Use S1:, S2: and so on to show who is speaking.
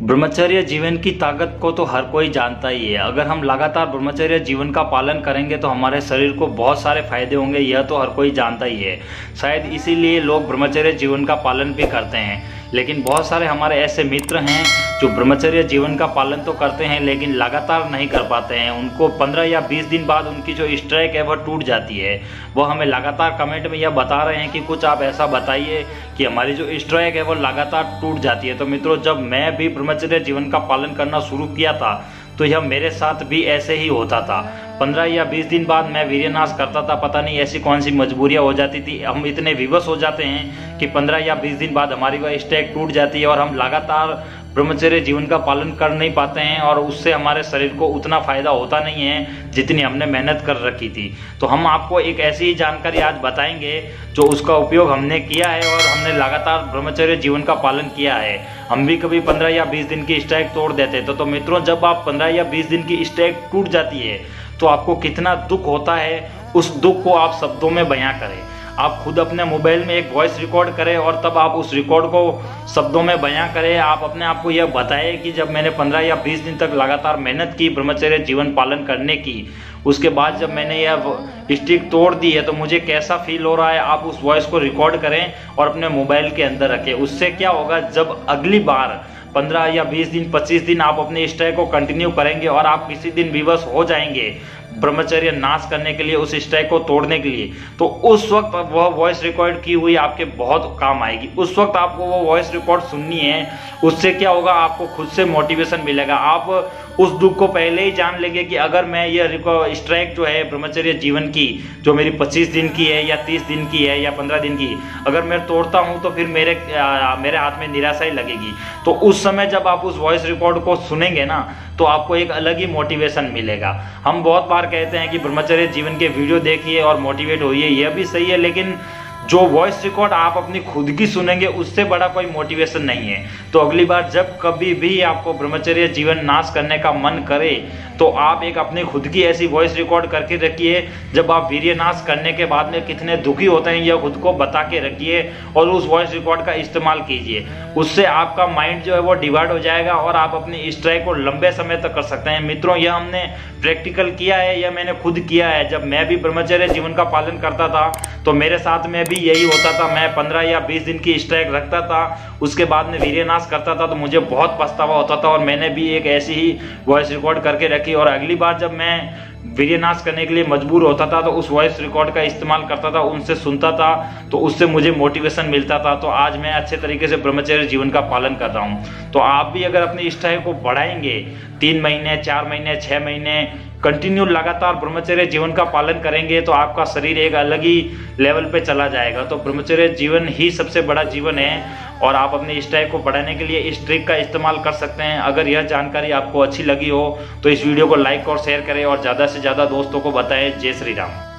S1: ब्रह्मचर्य जीवन की ताकत को तो हर कोई जानता ही है। अगर हम लगातार ब्रह्मचर्य जीवन का पालन करेंगे तो हमारे शरीर को बहुत सारे फायदे होंगे, यह तो हर कोई जानता ही है। शायद इसीलिए लोग ब्रह्मचर्य जीवन का पालन भी करते हैं। लेकिन बहुत सारे हमारे ऐसे मित्र हैं जो ब्रह्मचर्य जीवन का पालन तो करते हैं लेकिन लगातार नहीं कर पाते हैं। उनको 15 या 20 दिन बाद उनकी जो स्ट्राइक है वह टूट जाती है। वो हमें लगातार कमेंट में यह बता रहे हैं कि कुछ आप ऐसा बताइए कि हमारी जो स्ट्राइक है वो लगातार टूट जाती है। तो मित्रों, जब मैं भी ब्रह्मचर्य जीवन का पालन करना शुरू किया था तो यह मेरे साथ भी ऐसे ही होता था। 15 या 20 दिन बाद मैं वीर्यनाश करता था। पता नहीं ऐसी कौन सी मजबूरियां हो जाती थी, हम इतने विवश हो जाते हैं कि 15 या 20 दिन बाद हमारी वह स्ट्राइक टूट जाती है और हम लगातार ब्रह्मचर्य जीवन का पालन कर नहीं पाते हैं और उससे हमारे शरीर को उतना फायदा होता नहीं है जितनी हमने मेहनत कर रखी थी। तो हम आपको एक ऐसी ही जानकारी आज बताएंगे जो उसका उपयोग हमने किया है और हमने लगातार ब्रह्मचर्य जीवन का पालन किया है। हम भी कभी 15 या 20 दिन की स्ट्राइक तोड़ देते थे। तो मित्रों, जब आप 15 या 20 दिन की स्ट्राइक टूट जाती है तो आपको कितना दुख होता है, उस दुख को आप शब्दों में बयां करें। आप खुद अपने मोबाइल में एक वॉइस रिकॉर्ड करें और तब आप उस रिकॉर्ड को शब्दों में बयां करें। आप अपने आप को यह बताएं कि जब मैंने 15 या 20 दिन तक लगातार मेहनत की ब्रह्मचर्य जीवन पालन करने की, उसके बाद जब मैंने यह स्ट्रिक तोड़ दी है तो मुझे कैसा फील हो रहा है। आप उस वॉइस को रिकॉर्ड करें और अपने मोबाइल के अंदर रखें। उससे क्या होगा, जब अगली बार 15 या 20 दिन 25 दिन आप अपने स्ट्राइक को कंटिन्यू करेंगे और आप किसी दिन विवश हो जाएंगे ब्रह्मचर्य नाश करने के लिए, उस स्ट्राइक को तोड़ने के लिए, तो उस वक्त वह वॉइस रिकॉर्ड की हुई आपके बहुत काम आएगी। उस वक्त आपको वो वॉइस रिकॉर्ड सुननी है। उससे क्या होगा, आपको खुद से मोटिवेशन मिलेगा। आप उस दुख को पहले ही जान लेंगे कि अगर मैं यह स्ट्राइक जो है ब्रह्मचर्य जीवन की, जो मेरी 25 दिन की है या 30 दिन की है या 15 दिन की, अगर मैं तोड़ता हूं तो फिर मेरे हाथ में निराशा ही लगेगी। तो उस समय जब आप उस वॉइस रिकॉर्ड को सुनेंगे ना तो आपको एक अलग ही मोटिवेशन मिलेगा। हम बहुत बार कहते हैं कि ब्रह्मचर्य जीवन के वीडियो देखिए और मोटिवेट होइए, यह भी सही है, लेकिन जो वॉइस रिकॉर्ड आप अपनी खुद की सुनेंगे उससे बड़ा कोई मोटिवेशन नहीं है। तो अगली बार जब कभी भी आपको ब्रह्मचर्य जीवन नाश करने का मन करे तो आप एक अपनी खुद की ऐसी वॉइस रिकॉर्ड करके रखिए। जब आप वीर्य नाश करने के बाद में कितने दुखी होते हैं यह खुद को बता के रखिए और उस वॉइस रिकॉर्ड का इस्तेमाल कीजिए। उससे आपका माइंड जो है वो डिवाइड हो जाएगा और आप अपनी स्ट्राइक को लंबे समय तक कर सकते हैं। मित्रों, यह हमने प्रैक्टिकल किया है, यह मैंने खुद किया है। जब मैं भी ब्रह्मचर्य जीवन का पालन करता था तो मेरे साथ में भी यही होता था। मैं 15 या 20 दिन की स्ट्राइक रखता था, उसके बाद में वीर्यनाश करता था तो मुझे बहुत पछतावा होता था और मैंने भी एक ऐसी ही वॉइस रिकॉर्ड करके रखी। और अगली बार जब मैं वीर्यनाश करने के लिए मजबूर होता था तो उस वॉइस रिकॉर्ड का इस्तेमाल करता था, उनसे सुनता था, तो उससे मुझे मोटिवेशन मिलता था। तो आज मैं अच्छे तरीके से ब्रह्मचर्य जीवन का पालन कर रहा हूँ। तो आप भी अगर अपनी स्ट्राइक को बढ़ाएंगे, 3 महीने 4 महीने 6 महीने कंटिन्यू लगातार ब्रह्मचर्य जीवन का पालन करेंगे तो आपका शरीर एक अलग ही लेवल पे चला जाएगा। तो ब्रह्मचर्य जीवन ही सबसे बड़ा जीवन है और आप अपने स्ट्राइक को बढ़ाने के लिए इस ट्रिक का इस्तेमाल कर सकते हैं। अगर यह जानकारी आपको अच्छी लगी हो तो इस वीडियो को लाइक और शेयर करें और ज़्यादा से ज़्यादा दोस्तों को बताएं। जय श्री राम।